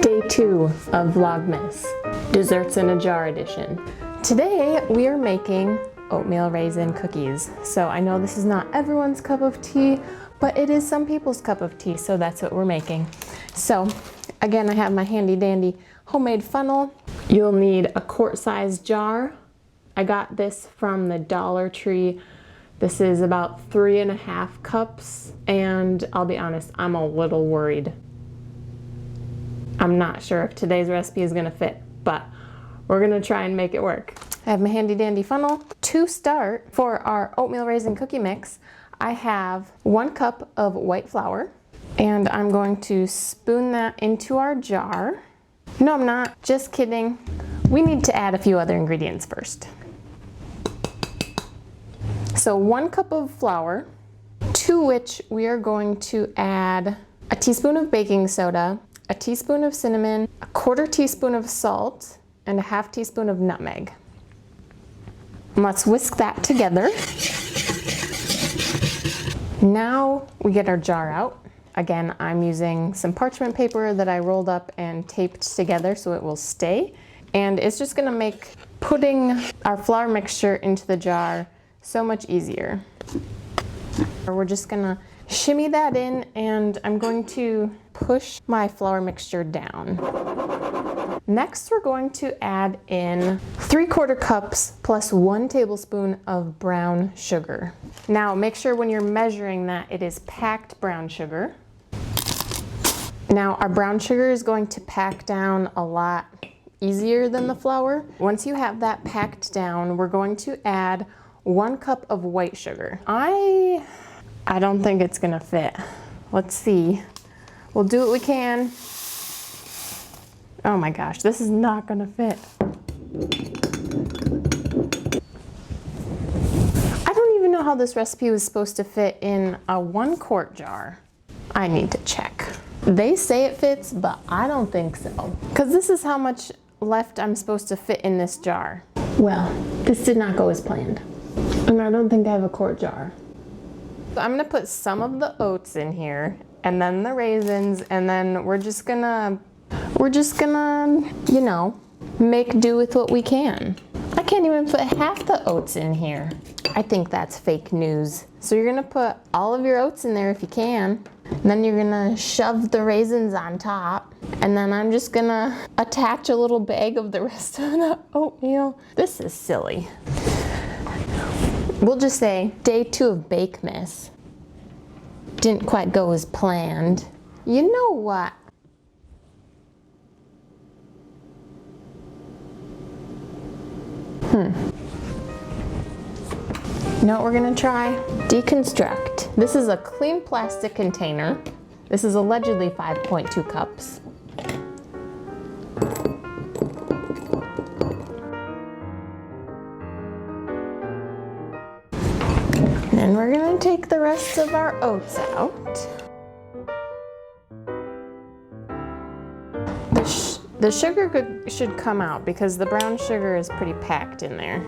Day 2 of Vlogmas, Desserts in a Jar edition. Today we are making oatmeal raisin cookies. So I know this is not everyone's cup of tea, but it is some people's cup of tea, so that's what we're making. So again, I have my handy dandy homemade funnel. You'll need a quart-sized jar. I got this from the Dollar Tree. This is about 3.5 cups, and I'll be honest, I'm a little worried. I'm not sure if today's recipe is gonna fit, but we're gonna try and make it work. I have my handy dandy funnel. To start, for our oatmeal raisin cookie mix, I have 1 cup of white flour, and I'm going to spoon that into our jar. No, I'm not, just kidding. We need to add a few other ingredients first. So 1 cup of flour, to which we are going to add a teaspoon of baking soda, a teaspoon of cinnamon, a 1/4 teaspoon of salt, and a 1/2 teaspoon of nutmeg. And let's whisk that together. Now we get our jar out. Again, I'm using some parchment paper that I rolled up and taped together so it will stay. And it's just gonna make putting our flour mixture into the jar so much easier. We're just gonna shimmy that in, and I'm going to push my flour mixture down. Next, we're going to add in 3/4 cups plus 1 tablespoon of brown sugar. Now, make sure when you're measuring that it is packed brown sugar. Now, our brown sugar is going to pack down a lot easier than the flour. Once you have that packed down, we're going to add 1 cup of white sugar. I don't think it's gonna fit. Let's see. We'll do what we can. Oh my gosh, this is not gonna fit. I don't even know how this recipe was supposed to fit in a 1 quart jar. I need to check. They say it fits, but I don't think so. Because this is how much left I'm supposed to fit in this jar. Well, this did not go as planned. And I don't think I have a quart jar. So I'm gonna put some of the oats in here, and then the raisins, and then we're just gonna, you know, make do with what we can. I can't even put half the oats in here. I think that's fake news. So you're gonna put all of your oats in there if you can, and then you're gonna shove the raisins on top, and then I'm just gonna attach a little bag of the rest of the oatmeal. This is silly. We'll just say day 2 of Bakemas. Didn't quite go as planned. You know what? You know what we're gonna try? Deconstruct. This is a clean plastic container. This is allegedly 5.2 cups. And we're gonna take the rest of our oats out. The sugar should come out because the brown sugar is pretty packed in there.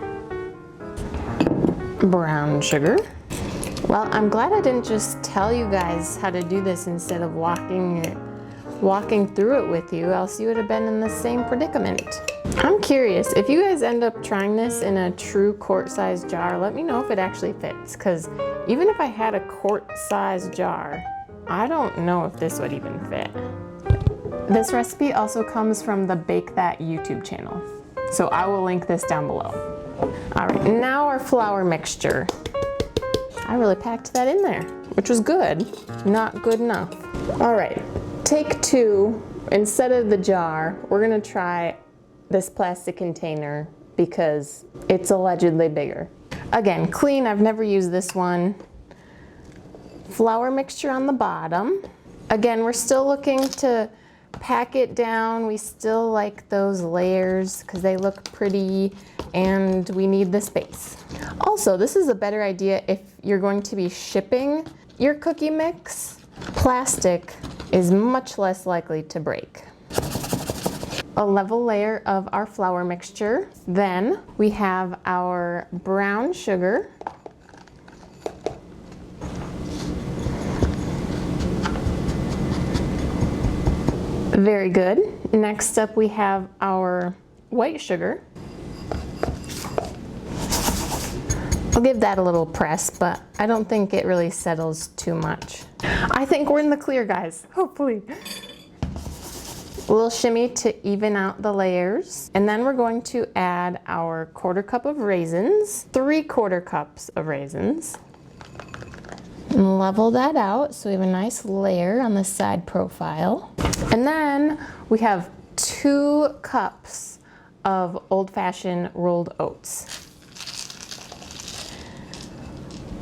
Brown sugar. Well, I'm glad I didn't just tell you guys how to do this instead of walking through it with you, else you would have been in the same predicament. I'm curious, if you guys end up trying this in a true quart-sized jar, let me know if it actually fits, because even if I had a quart-sized jar, I don't know if this would even fit. This recipe also comes from the Bake That YouTube channel, so I will link this down below. All right, now our flour mixture. I really packed that in there, which was good, not good enough. All right, take 2. Instead of the jar, we're gonna try this plastic container because it's allegedly bigger. Again, clean, I've never used this one. Flour mixture on the bottom. Again, we're still looking to pack it down. We still like those layers because they look pretty, and we need the space. Also, this is a better idea if you're going to be shipping your cookie mix. Plastic is much less likely to break. A level layer of our flour mixture. Then we have our brown sugar. Very good. Next up we have our white sugar. I'll give that a little press, but I don't think it really settles too much. I think we're in the clear, guys, hopefully. A little shimmy to even out the layers. And then we're going to add our 1/4 cup of raisins, 3/4 cups of raisins. And level that out so we have a nice layer on the side profile. And then we have 2 cups of old-fashioned rolled oats.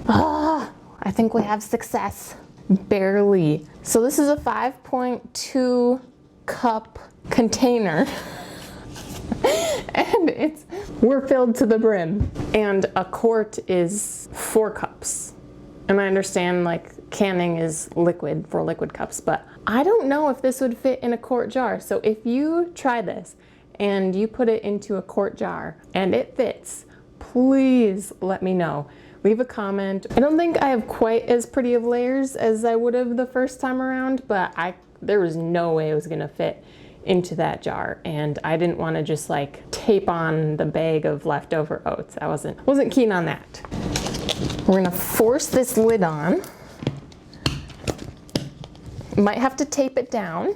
I think we have success. Barely. So this is a 5.2 cup container. And we're filled to the brim. And a quart is 4 cups. And I understand like canning is liquid for liquid cups, but I don't know if this would fit in a quart jar. So if you try this and you put it into a quart jar and it fits, please let me know. Leave a comment. I don't think I have quite as pretty of layers as I would have the first time around, but there was no way it was gonna fit into that jar, and I didn't want to just like tape on the bag of leftover oats. I wasn't keen on that. We're gonna force this lid on. Might have to tape it down.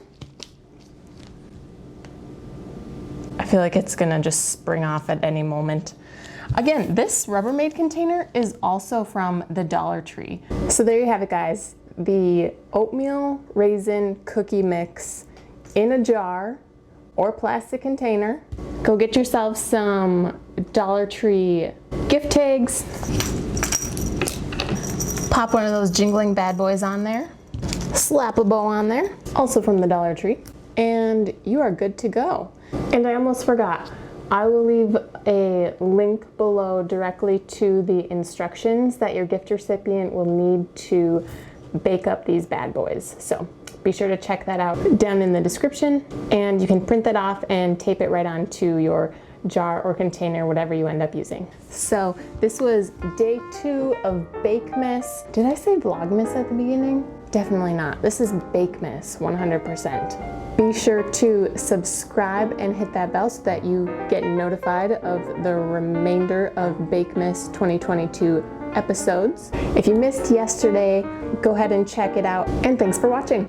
I feel like it's gonna just spring off at any moment. Again, this Rubbermaid container is also from the Dollar Tree. So there you have it, guys. The oatmeal raisin cookie mix in a jar or plastic container. Go get yourself some Dollar Tree gift tags. Pop one of those jingling bad boys on there. Slap a bow on there, also from the Dollar Tree. And you are good to go. And I almost forgot. I will leave a link below directly to the instructions that your gift recipient will need to bake up these bad boys. So be sure to check that out down in the description, and you can print that off and tape it right onto your jar or container, whatever you end up using. So this was day 2 of Bakemas. Did I say Vlogmas at the beginning? Definitely not. This is Bakemas, 100%. Be sure to subscribe and hit that bell so that you get notified of the remainder of Bakemas 2022 episodes. If you missed yesterday, go ahead and check it out, and thanks for watching.